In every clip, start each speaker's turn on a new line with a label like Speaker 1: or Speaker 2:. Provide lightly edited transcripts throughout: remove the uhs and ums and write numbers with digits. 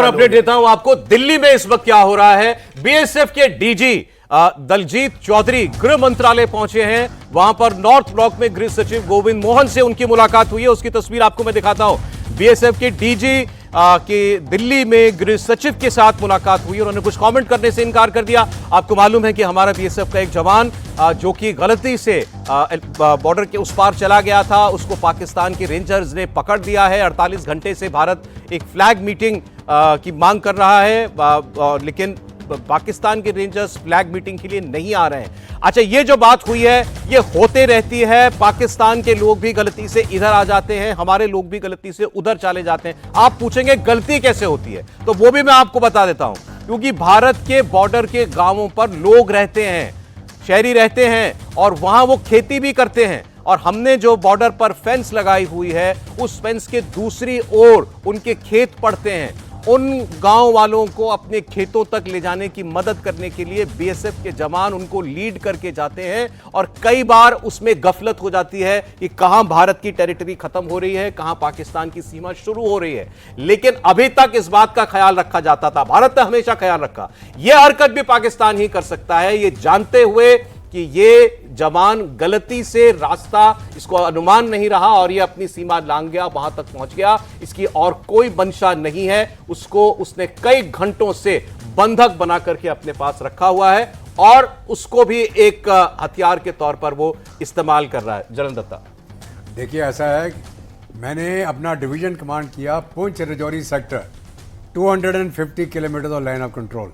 Speaker 1: Update देता हूं आपको। दिल्ली में इस वक्त क्या हो रहा है, बीएसएफ के डीजी दलजीत चौधरी गृह मंत्रालय पहुंचे हैं। वहां पर नॉर्थ ब्लॉक में गृह सचिव गोविंद मोहन से उनकी मुलाकात हुई है। उसकी तस्वीर आपको मैं दिखाता हूं। बीएसएफ के डीजी की दिल्ली में गृह सचिव के साथ मुलाकात हुई। उन्होंने कुछ कमेंट करने से इनकार कर दिया। आपको मालूम है कि हमारा बीएसएफ का एक जवान जो कि गलती से बॉर्डर के उस पार चला गया था, उसको पाकिस्तान के रेंजर्स ने पकड़ दिया है। 48 घंटे से भारत एक फ्लैग मीटिंग की मांग कर रहा है, लेकिन पाकिस्तान के रेंजर्स फ्लैग मीटिंग के लिए नहीं आ रहे हैं। अच्छा, ये जो बात हुई है ये होते रहती है। पाकिस्तान के लोग भी गलती से इधर आ जाते हैं, हमारे लोग भी गलती से उधर चले जाते हैं। आप पूछेंगे गलती कैसे होती है, तो वो भी मैं आपको बता देता हूं। क्योंकि भारत के बॉर्डर के गांवों पर लोग रहते हैं, शहरी रहते हैं, और वहां वो खेती भी करते हैं। और हमने जो बॉर्डर पर फेंस लगाई हुई है, उस फेंस के दूसरी ओर उनके खेत पड़ते हैं। उन गांव वालों को अपने खेतों तक ले जाने की मदद करने के लिए बीएसएफ के जवान उनको लीड करके जाते हैं। और कई बार उसमें गफलत हो जाती है कि कहां भारत की टेरिटरी खत्म हो रही है, कहां पाकिस्तान की सीमा शुरू हो रही है। लेकिन अभी तक इस बात का ख्याल रखा जाता था, भारत ने हमेशा ख्याल रखा। यह हरकत भी पाकिस्तान ही कर सकता है, ये जानते हुए कि ये जवान गलती से रास्ता इसको अनुमान नहीं रहा और ये अपनी सीमा लांघ गया, वहां तक पहुंच गया। इसकी और कोई मंशा नहीं है। उसको उसने कई घंटों से बंधक बना करके अपने पास रखा हुआ है और उसको भी एक हथियार के तौर पर वो इस्तेमाल कर रहा है। जलन दत्ता,
Speaker 2: देखिए, ऐसा है, मैंने अपना डिवीजन कमांड किया Poonch Rajouri sector, 250 kilometre of line of control.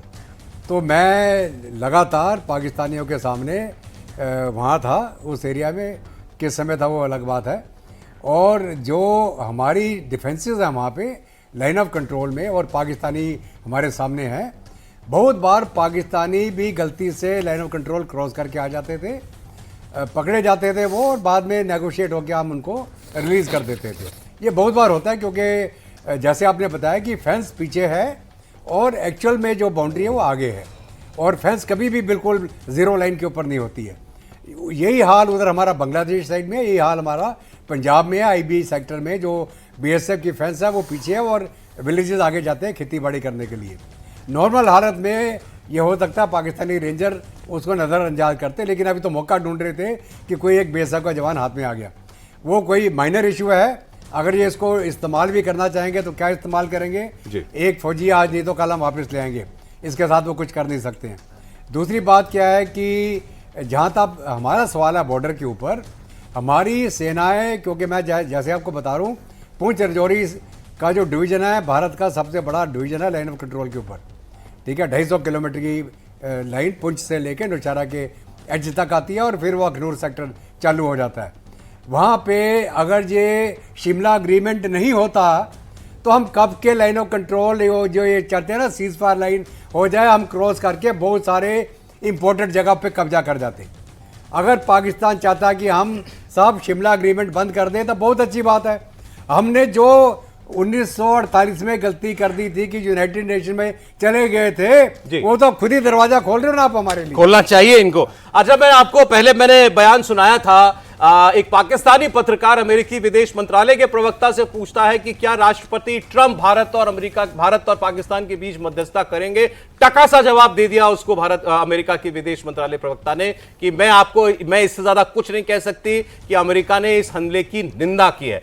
Speaker 2: तो मैं लगातार पाकिस्तानियों के सामने वहाँ था, उस एरिया में। किस समय था वो अलग बात है। और जो हमारी डिफेंसेस हैं वहाँ पे लाइन ऑफ कंट्रोल में, और पाकिस्तानी हमारे सामने हैं। बहुत बार पाकिस्तानी भी गलती से लाइन ऑफ कंट्रोल क्रॉस करके आ जाते थे, पकड़े जाते थे वो, और बाद में नेगोशिएट होकर हम उनको रिलीज़ कर देते थे। ये बहुत बार होता है, क्योंकि जैसे आपने बताया कि फेंस पीछे है और एक्चुअल में जो बाउंड्री है वो आगे है, और फेंस कभी भी बिल्कुल ज़ीरो लाइन के ऊपर नहीं होती है। यही हाल उधर हमारा बांग्लादेश साइड में, यही हाल हमारा पंजाब में है। आईबी सेक्टर में जो बीएसएफ की फेंस है वो पीछे है और विलेजेस आगे जाते हैं खेती बाड़ी करने के लिए। नॉर्मल हालत में ये हो सकता है पाकिस्तानी रेंजर उसको नज़रअंदाज करते, लेकिन अभी तो मौका ढूंढ रहे थे कि कोई एक बीएसएफ का जवान हाथ में आ गया। वो कोई माइनर इशू है। अगर ये इसको इस्तेमाल भी करना चाहेंगे तो क्या इस्तेमाल करेंगे? एक फौजी आज नहीं तो कल हम वापस ले आएंगे, इसके साथ वो कुछ कर नहीं सकते हैं। दूसरी बात क्या है कि जहाँ तक हमारा सवाल है बॉर्डर के ऊपर, हमारी सेनाएं, क्योंकि मैं जैसे आपको बता रहा हूँ, पुंछ राजौरी का जो डिवीज़न है भारत का सबसे बड़ा डिवीज़न है लाइन ऑफ कंट्रोल के ऊपर। ठीक है, 250 किलोमीटर की लाइन पुंछ से लेकर नौशहरा के एज तक आती है और फिर वो अखनूर सेक्टर चालू हो जाता है। वहाँ पे अगर ये शिमला अग्रीमेंट नहीं होता तो हम कब के लाइन ऑफ कंट्रोल जो ये चलते हैं ना, सीज फायर लाइन हो जाए, हम क्रॉस करके बहुत सारे इंपॉर्टेंट जगह पे कब्जा कर जाते। अगर पाकिस्तान चाहता कि हम सब शिमला अग्रीमेंट बंद कर दें तो बहुत अच्छी बात है। हमने जो 1948 में गलती कर दी थी कि यूनाइटेड नेशन में चले गए थे, वो तो खुद ही दरवाजा खोल रहे हो ना आप हमारे लिए।
Speaker 1: खोलना चाहिए इनको। अच्छा, मैं आपको पहले मैंने बयान सुनाया था, एक पाकिस्तानी पत्रकार अमेरिकी विदेश मंत्रालय के प्रवक्ता से पूछता है कि क्या राष्ट्रपति ट्रंप भारत और पाकिस्तान के बीच मध्यस्थता करेंगे। टका सा जवाब दे दिया उसको अमेरिका के विदेश मंत्रालय प्रवक्ता ने कि मैं इससे ज्यादा कुछ नहीं कह सकती, कि अमेरिका ने इस हमले की निंदा की है।